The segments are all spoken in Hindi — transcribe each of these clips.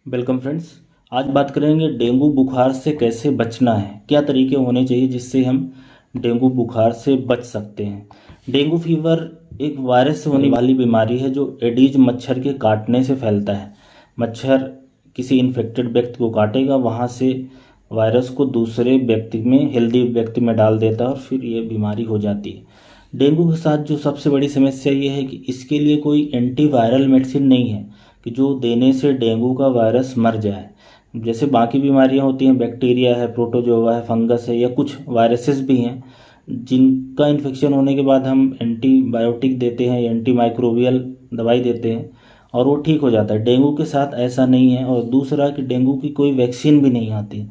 Welcome friends. आज बात करेंगे डेंगू बुखार से कैसे बचना है, क्या तरीके होने चाहिए जिससे हम डेंगू बुखार से बच सकते हैं। डेंगू फीवर एक वायरस से होने वाली बीमारी है जो एडीज मच्छर के काटने से फैलता है। मच्छर किसी इन्फेक्टेड व्यक्ति को काटेगा, वहाँ से वायरस को दूसरे व्यक्ति में, हेल्दी व्यक्ति में डाल देता है और फिर ये बीमारी हो जाती है। डेंगू के साथ जो सबसे बड़ी समस्या ये है कि इसके लिए कोई एंटीवायरल मेडिसिन नहीं है कि जो देने से डेंगू का वायरस मर जाए। जैसे बाकी बीमारियां होती हैं, बैक्टीरिया है, प्रोटोजोआ है, फंगस है, या कुछ वायरसेस भी हैं जिनका इन्फेक्शन होने के बाद हम एंटीबायोटिक देते हैं, एंटी माइक्रोबियल दवाई देते हैं और वो ठीक हो जाता है। डेंगू के साथ ऐसा नहीं है। और दूसरा कि डेंगू की कोई वैक्सीन भी नहीं आती।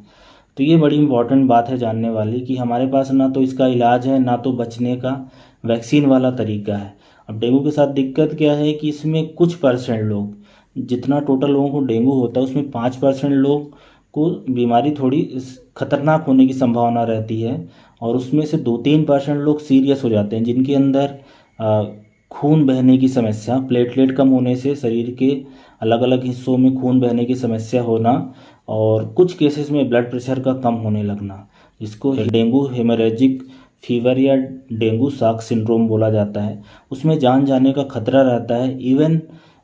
तो ये बड़ी इंपॉर्टेंट बात है जानने वाली कि हमारे पास ना तो इसका इलाज है, ना तो बचने का वैक्सीन वाला तरीका है। अब डेंगू के साथ दिक्कत क्या है कि इसमें कुछ परसेंट लोग, जितना टोटल लोगों को डेंगू होता है उसमें 5% लोग को बीमारी थोड़ी खतरनाक होने की संभावना रहती है और उसमें से 2-3% लोग सीरियस हो जाते हैं जिनके अंदर आ, खून बहने की समस्या, प्लेटलेट कम होने से शरीर के अलग अलग हिस्सों में खून बहने की समस्या होना और कुछ केसेस में ब्लड प्रेशर का कम होने लगना, जिसको डेंगू हेमोरेजिक फीवर या डेंगू शॉक सिंड्रोम बोला जाता है। उसमें जान जाने का खतरा रहता है। इवन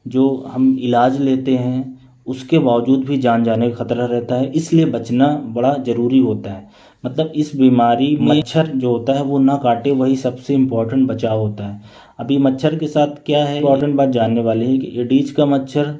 जो हम इलाज लेते हैं उसके बावजूद भी जान जाने का खतरा रहता है, इसलिए बचना बड़ा ज़रूरी होता है। मतलब इस बीमारी में मच्छर जो होता है वो ना काटे, वही सबसे इम्पोर्टेंट बचाव होता है। अभी मच्छर के साथ क्या है, इम्पोर्टेंट बात जानने वाली है कि एडीज का मच्छर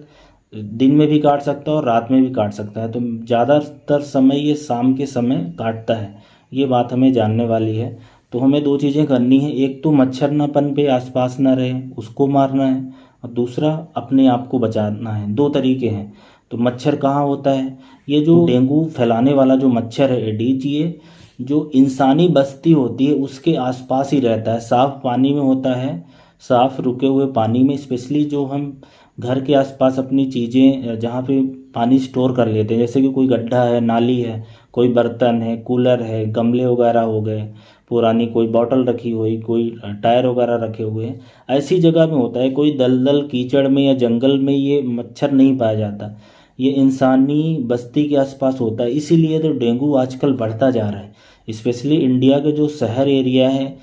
दिन में भी काट सकता है और रात में भी काट सकता है। तो ज़्यादातर समय ये शाम के समय काटता है, ये बात हमें जानने वाली है। तो हमें दो चीज़ें करनी है, एक तो मच्छर ना पनपे, आसपास ना रहे, उसको मारना है, और दूसरा अपने आप को बचाना है। दो तरीके हैं। तो मच्छर कहाँ होता है, ये जो डेंगू फैलाने वाला जो मच्छर है एडीज, ये जो इंसानी बस्ती होती है उसके आसपास ही रहता है, साफ पानी में होता है, साफ रुके हुए पानी में। स्पेशली जो हम घर के आसपास अपनी चीज़ें जहाँ पे पानी स्टोर कर लेते हैं, जैसे कि कोई गड्ढा है, नाली है, कोई बर्तन है, कूलर है, गमले वगैरह हो गए, पुरानी कोई बॉटल रखी हुई, कोई टायर वगैरह रखे हुए हैं, ऐसी जगह में होता है। कोई दलदल कीचड़ में या जंगल में ये मच्छर नहीं पाया जाता, ये इंसानी बस्ती के आसपास होता है। इसीलिए तो डेंगू आजकल बढ़ता जा रहा है। स्पेशली इंडिया के जो शहर एरिया है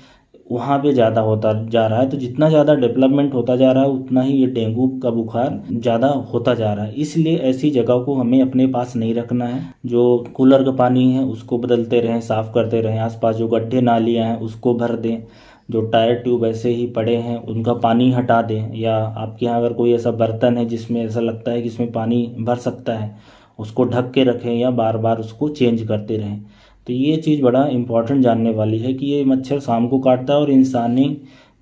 वहाँ पे ज़्यादा होता जा रहा है। तो जितना ज़्यादा डेवलपमेंट होता जा रहा है उतना ही ये डेंगू का बुखार ज़्यादा होता जा रहा है। इसलिए ऐसी जगह को हमें अपने पास नहीं रखना है। जो कूलर का पानी है उसको बदलते रहें, साफ़ करते रहें, आसपास जो गड्ढे नालियाँ हैं उसको भर दें, जो टायर ट्यूब ऐसे ही पड़े हैं उनका पानी हटा दें, या आपके यहाँ अगर कोई ऐसा बर्तन है जिसमें ऐसा लगता है कि इसमें पानी भर सकता है उसको ढक के रखें या बार बार उसको चेंज करते रहें। तो ये चीज़ बड़ा इम्पोर्टेंट जानने वाली है कि ये मच्छर शाम को काटता है और इंसानी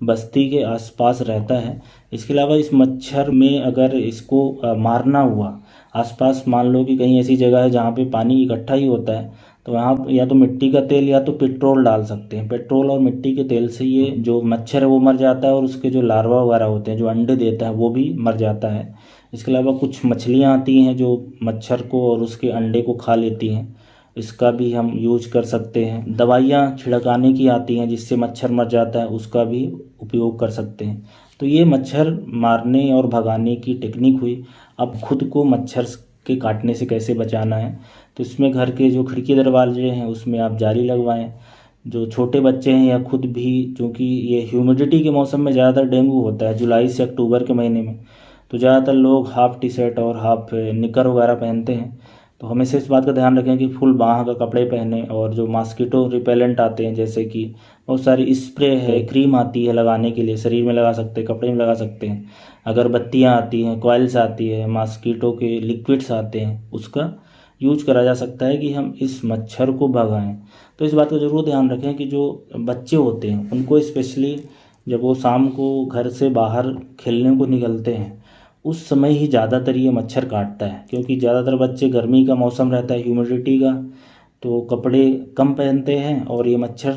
बस्ती के आसपास रहता है। इसके अलावा इस मच्छर में अगर इसको मारना हुआ, आसपास मान लो कि कहीं ऐसी जगह है जहाँ पे पानी इकट्ठा ही होता है, तो वहाँ या तो मिट्टी का तेल या तो पेट्रोल डाल सकते हैं। पेट्रोल और मिट्टी के तेल से ये जो मच्छर है वो मर जाता है और उसके जो लार्वा वगैरह होते हैं, जो अंडे देता है, वो भी मर जाता है। इसके अलावा कुछ मछलियाँ आती हैं जो मच्छर को और उसके अंडे को खा लेती हैं, इसका भी हम यूज कर सकते हैं। दवाइयाँ छिड़काने की आती हैं जिससे मच्छर मर जाता है, उसका भी उपयोग कर सकते हैं। तो ये मच्छर मारने और भगाने की टेक्निक हुई। अब खुद को मच्छर के काटने से कैसे बचाना है, तो इसमें घर के जो खिड़की दरवाजे हैं उसमें आप जाली लगवाएं। जो छोटे बच्चे हैं या खुद भी, क्योंकि ये ह्यूमिडिटी के मौसम में ज़्यादातर डेंगू होता है, जुलाई से अक्टूबर के महीने में, तो ज़्यादातर लोग हाफ टी शर्ट और हाफ निकर वगैरह पहनते हैं। तो हमेशा इस बात का ध्यान रखें कि फुल बाँह का कपड़े पहने, और जो मॉस्किटो रिपेलेंट आते हैं जैसे कि बहुत सारी स्प्रे है, क्रीम आती है लगाने के लिए, शरीर में लगा सकते हैं, कपड़े में लगा सकते हैं, अगरबत्तियाँ आती हैं, कॉइल्स आती है, मॉस्किटो के लिक्विड्स आते हैं, उसका यूज करा जा सकता है कि हम इस मच्छर को भगाएं। तो इस बात का ज़रूर ध्यान रखें कि जो बच्चे होते हैं उनको स्पेशली जब वो शाम को घर से बाहर खेलने को निकलते हैं उस समय ही ज़्यादातर ये मच्छर काटता है, क्योंकि ज़्यादातर बच्चे, गर्मी का मौसम रहता है, ह्यूमिडिटी का, तो कपड़े कम पहनते हैं और ये मच्छर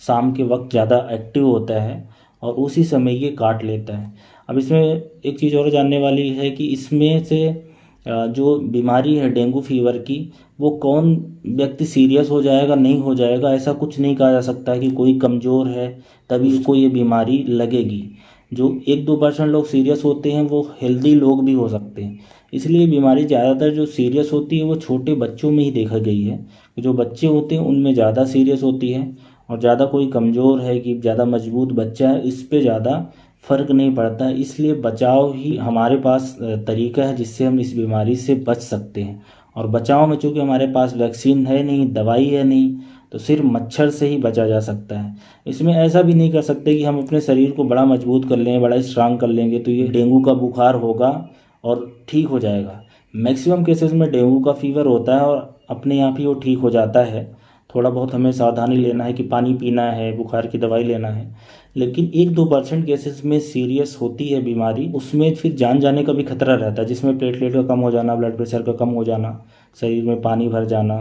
शाम के वक्त ज़्यादा एक्टिव होता है और उसी समय ये काट लेता है। अब इसमें एक चीज़ और जानने वाली है कि इसमें से जो बीमारी है डेंगू फीवर की, वो कौन व्यक्ति सीरियस हो जाएगा नहीं हो जाएगा ऐसा कुछ नहीं कहा जा सकता है कि कोई कमज़ोर है तभी उसको ये बीमारी लगेगी। जो 1-2% लोग सीरियस होते हैं वो हेल्दी लोग भी हो सकते हैं। इसलिए बीमारी ज़्यादातर जो सीरियस होती है वो छोटे बच्चों में ही देखा गई है। जो बच्चे होते हैं उनमें ज़्यादा सीरियस होती है, और ज़्यादा कोई कमज़ोर है कि ज़्यादा मजबूत बच्चा है इस पे ज़्यादा फ़र्क नहीं पड़ता। इसलिए बचाव ही हमारे पास तरीका है जिससे हम इस बीमारी से बच सकते हैं। और बचाव में चूँकि हमारे पास वैक्सीन है नहीं, दवाई है नहीं, तो सिर्फ मच्छर से ही बचा जा सकता है। इसमें ऐसा भी नहीं कर सकते कि हम अपने शरीर को बड़ा मजबूत कर लें, बड़ा स्ट्रांग कर लेंगे तो ये डेंगू का बुखार होगा और ठीक हो जाएगा। मैक्सिमम केसेस में डेंगू का फीवर होता है और अपने आप ही वो ठीक हो जाता है। थोड़ा बहुत हमें सावधानी लेना है कि पानी पीना है, बुखार की दवाई लेना है। लेकिन 1-2% केसेस में सीरियस होती है बीमारी, उसमें फिर जान जाने का भी खतरा रहता है, जिसमें प्लेटलेट का कम हो जाना, ब्लड प्रेशर का कम हो जाना, शरीर में पानी भर जाना,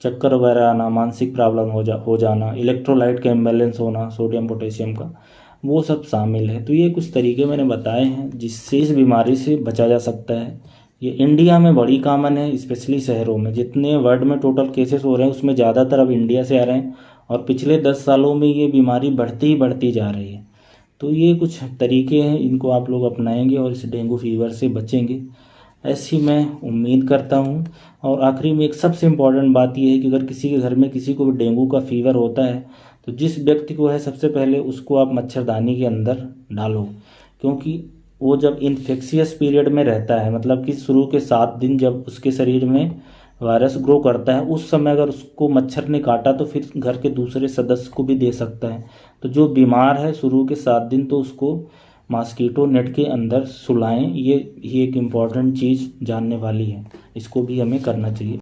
चक्कर वगैरह आना, मानसिक प्रॉब्लम हो जाना, इलेक्ट्रोलाइट का इम्बैलेंस होना, सोडियम पोटेशियम का, वो सब शामिल है। तो ये कुछ तरीके मैंने बताए हैं जिससे इस बीमारी से बचा जा सकता है। ये इंडिया में बड़ी कॉमन है, स्पेशली शहरों में। जितने वर्ल्ड में टोटल केसेस हो रहे हैं उसमें ज़्यादातर अब इंडिया से आ रहे हैं, और पिछले 10 सालों में ये बीमारी बढ़ती ही बढ़ती जा रही है। तो ये कुछ तरीके हैं, इनको आप लोग अपनाएंगे और इस डेंगू फीवर से बचेंगे, ऐसी मैं उम्मीद करता हूँ। और आखिरी में एक सबसे इम्पॉर्टेंट बात यह है कि अगर किसी के घर में किसी को डेंगू का फीवर होता है तो जिस व्यक्ति को है सबसे पहले उसको आप मच्छरदानी के अंदर डालो, क्योंकि वो जब इन्फेक्शियस पीरियड में रहता है, मतलब कि शुरू के 7 दिन जब उसके शरीर में वायरस ग्रो करता है, उस समय अगर उसको मच्छर ने काटा तो फिर घर के दूसरे सदस्य को भी दे सकता है। तो जो बीमार है शुरू के 7 दिन तो उसको मॉस्किटो नेट के अंदर सुलाएं। ये एक इम्पॉर्टेंट चीज़ जानने वाली है, इसको भी हमें करना चाहिए।